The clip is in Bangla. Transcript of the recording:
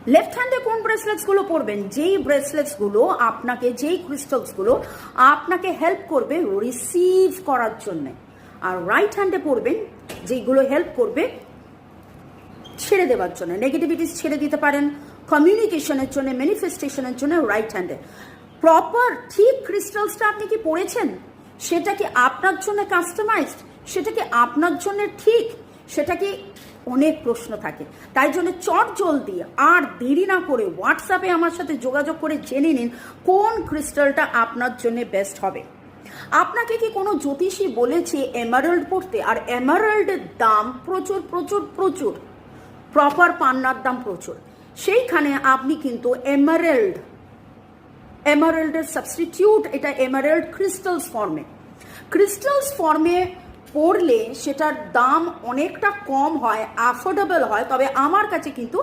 লেফট হ্যান্ডে কোন ব্রেসলেটসগুলো পরবেন? যেই ব্রেসলেটসগুলো আপনাকে, যেই ক্রিস্টালসগুলো আপনাকে হেল্প করবে রিসিভ করার জন্য, আর রাইট হ্যান্ডে পরবেন যেইগুলো হেল্প করবে ছেড়ে দেওয়ার জন্য, নেগেটিভিটিস ছেড়ে দিতে পারেন, কমিউনিকেশনের জন্য, ম্যানিফেস্টেশনের জন্য রাইট হ্যান্ডে। প্রপার ঠিক ক্রিস্টালসটা আপনি কি পড়েছেন? সেটা কি আপনার জন্য কাস্টমাইজড? সেটা কি আপনার জন্য ঠিক? সেটা কি, অনেক প্রশ্ন থাকে। তাই জন্য চট জলদি আর দেরি না করে হোয়াটসঅ্যাপে আমার সাথে যোগাযোগ করে জেনে নিন কোন ক্রিস্টালটা আপনার জন্য বেস্ট হবে। আপনাকে কি কোনো জ্যোতিষী বলেছে এমারাল্ড পড়তে? আর এমারাল্ডের দাম প্রচুর প্রচুর প্রচুর, প্রপার পান্নার দাম প্রচুর। সেইখানে আপনি কিন্তু এমারাল্ডের সাবস্টিটিউট, এটা এমারাল্ড ক্রিস্টালস ফর্মে পড়লে সেটার দাম অনেকটা কম হয়, অ্যাফোর্ডেবল হয়। তবে আমার কাছে কিন্তু